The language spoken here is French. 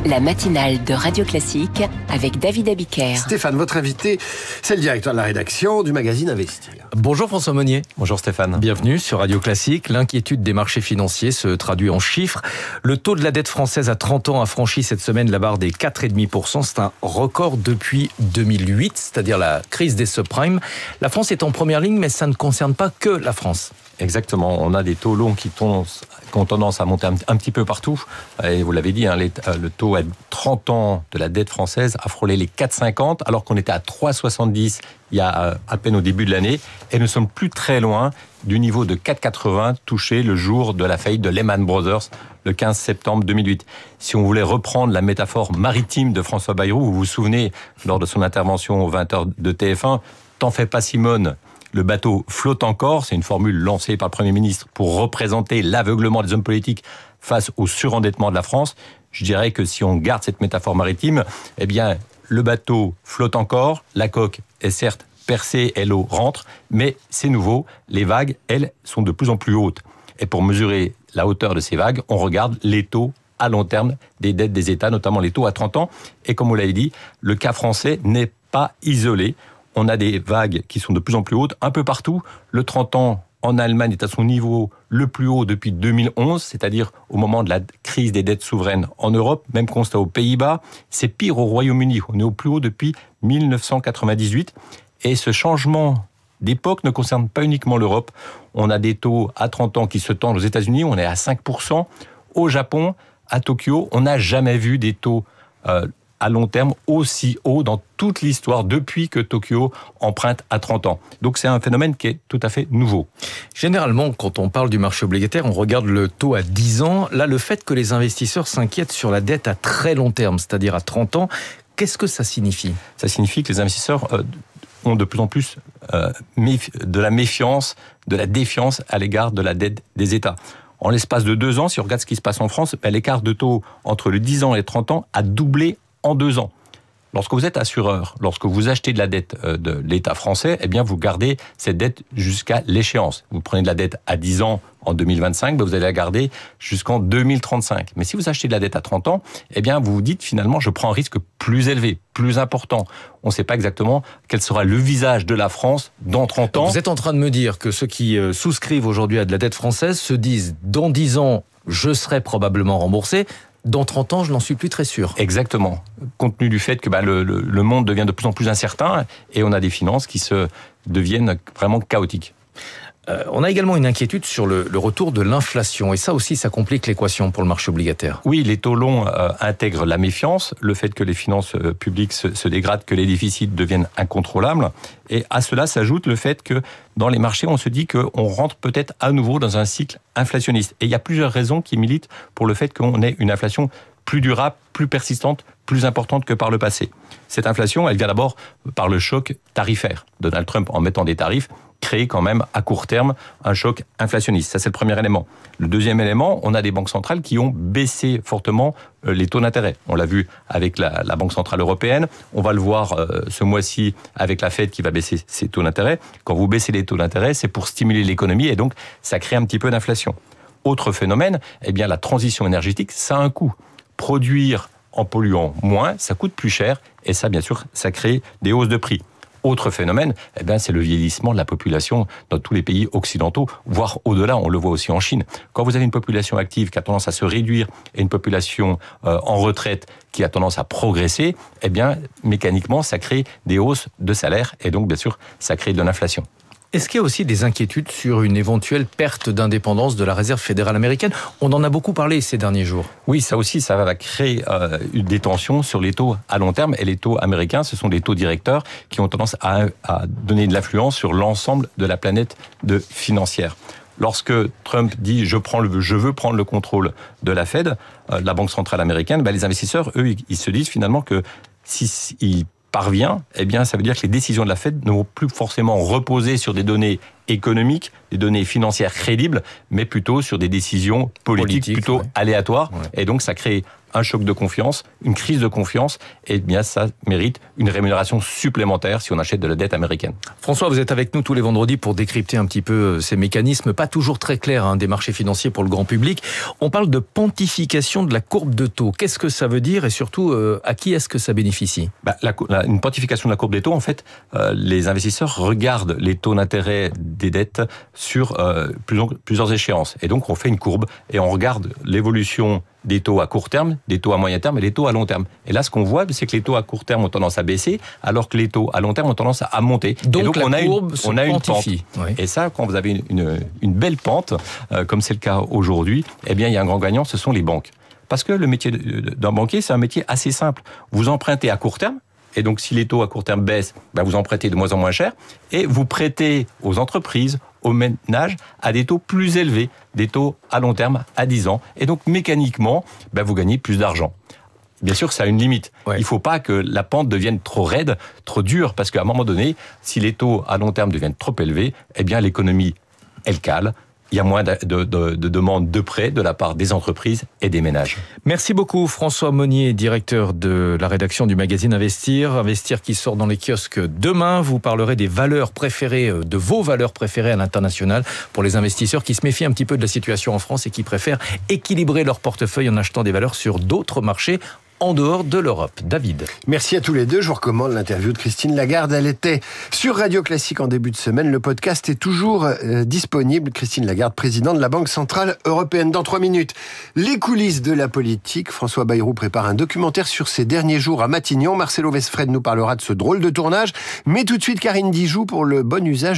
La matinale de Radio Classique avec David Abiker. Stéphane, votre invité, c'est le directeur de la rédaction du magazine Investir. Bonjour François Monnier. Bonjour Stéphane. Bienvenue sur Radio Classique. L'inquiétude des marchés financiers se traduit en chiffres. Le taux de la dette française à 30 ans a franchi cette semaine la barre des 4,5%. C'est un record depuis 2008, c'est-à-dire la crise des subprimes. La France est en première ligne, mais ça ne concerne pas que la France. Exactement, on a des taux longs qui ont tendance à monter un petit peu partout. Et vous l'avez dit, le taux à 30 ans de la dette française a frôlé les 4,50 alors qu'on était à 3,70 il y a à peine au début de l'année. Et nous sommes plus très loin du niveau de 4,80 touché le jour de la faillite de Lehman Brothers le 15 septembre 2008. Si on voulait reprendre la métaphore maritime de François Bayrou, vous vous souvenez, lors de son intervention aux 20h de TF1, « T'en fais pas Simone ». Le bateau flotte encore, c'est une formule lancée par le Premier ministre pour représenter l'aveuglement des hommes politiques face au surendettement de la France. Je dirais que si on garde cette métaphore maritime, eh bien, le bateau flotte encore, la coque est certes percée et l'eau rentre, mais c'est nouveau, les vagues, elles, sont de plus en plus hautes. Et pour mesurer la hauteur de ces vagues, on regarde les taux à long terme des dettes des États, notamment les taux à 30 ans. Et comme vous l'avez dit, le cas français n'est pas isolé. On a des vagues qui sont de plus en plus hautes un peu partout. Le 30 ans en Allemagne est à son niveau le plus haut depuis 2011, c'est-à-dire au moment de la crise des dettes souveraines en Europe. Même constat aux Pays-Bas. C'est pire au Royaume-Uni. On est au plus haut depuis 1998. Et ce changement d'époque ne concerne pas uniquement l'Europe. On a des taux à 30 ans qui se tendent aux États-Unis. On est à 5%. Au Japon, à Tokyo, on n'a jamais vu des taux à long terme aussi haut dans toute l'histoire depuis que Tokyo emprunte à 30 ans. Donc c'est un phénomène qui est tout à fait nouveau. Généralement, quand on parle du marché obligataire, on regarde le taux à 10 ans. Là, le fait que les investisseurs s'inquiètent sur la dette à très long terme, c'est-à-dire à 30 ans, qu'est-ce que ça signifie ? Ça signifie que les investisseurs ont de plus en plus de la méfiance, de la défiance à l'égard de la dette des États. En l'espace de 2 ans, si on regarde ce qui se passe en France, l'écart de taux entre le 10 ans et les 30 ans a doublé en 2 ans. Lorsque vous êtes assureur, lorsque vous achetez de la dette de l'État français, eh bien vous gardez cette dette jusqu'à l'échéance. Vous prenez de la dette à 10 ans en 2025, vous allez la garder jusqu'en 2035. Mais si vous achetez de la dette à 30 ans, eh bien vous vous dites finalement je prends un risque plus élevé, plus important. On ne sait pas exactement quel sera le visage de la France dans 30 ans. Vous êtes en train de me dire que ceux qui souscrivent aujourd'hui à de la dette française se disent dans 10 ans je serai probablement remboursé. Dans 30 ans, je n'en suis plus très sûr. Exactement. Compte tenu du fait que le monde devient de plus en plus incertain et on a des finances qui deviennent vraiment chaotiques. On a également une inquiétude sur le retour de l'inflation. Et ça aussi, ça complique l'équation pour le marché obligataire. Oui, les taux longs intègrent la méfiance, le fait que les finances publiques se dégradent, que les déficits deviennent incontrôlables. Et à cela s'ajoute le fait que dans les marchés, on se dit qu'on rentre peut-être à nouveau dans un cycle inflationniste. Et il y a plusieurs raisons qui militent pour le fait qu'on ait une inflation plus durable, plus persistante, plus importante que par le passé. Cette inflation, elle vient d'abord par le choc tarifaire. Donald Trump, en mettant des tarifs, crée quand même à court terme un choc inflationniste. Ça, c'est le premier élément. Le deuxième élément, on a des banques centrales qui ont baissé fortement les taux d'intérêt. On l'a vu avec la Banque centrale européenne. On va le voir ce mois-ci avec la Fed qui va baisser ses taux d'intérêt. Quand vous baissez les taux d'intérêt, c'est pour stimuler l'économie et donc ça crée un petit peu d'inflation. Autre phénomène, eh bien la transition énergétique, ça a un coût. Produire en polluant moins, ça coûte plus cher et ça, bien sûr, ça crée des hausses de prix. Autre phénomène, eh bien, c'est le vieillissement de la population dans tous les pays occidentaux, voire au-delà, on le voit aussi en Chine. Quand vous avez une population active qui a tendance à se réduire et une population en retraite qui a tendance à progresser, eh bien, mécaniquement, ça crée des hausses de salaire et donc, bien sûr, ça crée de l'inflation. Est-ce qu'il y a aussi des inquiétudes sur une éventuelle perte d'indépendance de la Réserve fédérale américaine ? On en a beaucoup parlé ces derniers jours. Oui, ça aussi, ça va créer des tensions sur les taux à long terme. Et les taux américains, ce sont des taux directeurs qui ont tendance à donner de l'influence sur l'ensemble de la planète financière. Lorsque Trump dit « je veux prendre le contrôle de la Fed », la Banque centrale américaine, les investisseurs, eux, ils se disent finalement que s'ils parvient, eh bien, ça veut dire que les décisions de la Fed ne vont plus forcément reposer sur des données économiques, des données financières crédibles, mais plutôt sur des décisions politiques plutôt aléatoires. Ouais. Et donc ça crée un choc de confiance, une crise de confiance, et bien ça mérite une rémunération supplémentaire si on achète de la dette américaine. François, vous êtes avec nous tous les vendredis pour décrypter un petit peu ces mécanismes, pas toujours très clairs des marchés financiers pour le grand public. On parle de pontification de la courbe de taux. Qu'est-ce que ça veut dire et surtout à qui est-ce que ça bénéficie ? Une pontification de la courbe des taux, en fait, les investisseurs regardent les taux d'intérêt des dettes sur plusieurs échéances. Et donc on fait une courbe et on regarde l'évolution des taux à court terme, des taux à moyen terme et des taux à long terme. Et là, ce qu'on voit, c'est que les taux à court terme ont tendance à baisser, alors que les taux à long terme ont tendance à monter. Donc on a une pente. Oui. Et ça, quand vous avez une belle pente, comme c'est le cas aujourd'hui, eh bien, il y a un grand gagnant, ce sont les banques. Parce que le métier d'un banquier, c'est un métier assez simple. Vous empruntez à court terme, et donc si les taux à court terme baissent, vous empruntez de moins en moins cher, et vous prêtez aux entreprises, aux ménages, à des taux plus élevés, des taux à long terme, à 10 ans. Et donc mécaniquement, vous gagnez plus d'argent. Bien sûr, ça a une limite. Ouais. Il ne faut pas que la pente devienne trop raide, trop dure, parce qu'à un moment donné, si les taux à long terme deviennent trop élevés, eh bien l'économie, elle cale. Il y a moins de demandes de prêts de la part des entreprises et des ménages. Merci beaucoup François Monnier, directeur de la rédaction du magazine Investir. Investir qui sort dans les kiosques demain. Vous parlerez des valeurs préférées, de vos valeurs préférées à l'international pour les investisseurs qui se méfient un petit peu de la situation en France et qui préfèrent équilibrer leur portefeuille en achetant des valeurs sur d'autres marchés en dehors de l'Europe. David. Merci à tous les deux. Je vous recommande l'interview de Christine Lagarde. Elle était sur Radio Classique en début de semaine. Le podcast est toujours disponible. Christine Lagarde, présidente de la Banque Centrale Européenne. Dans 3 minutes, les coulisses de la politique. François Bayrou prépare un documentaire sur ses derniers jours à Matignon. Marcelo Vesfred nous parlera de ce drôle de tournage. Mais tout de suite, Karine Dijoux pour le bon usage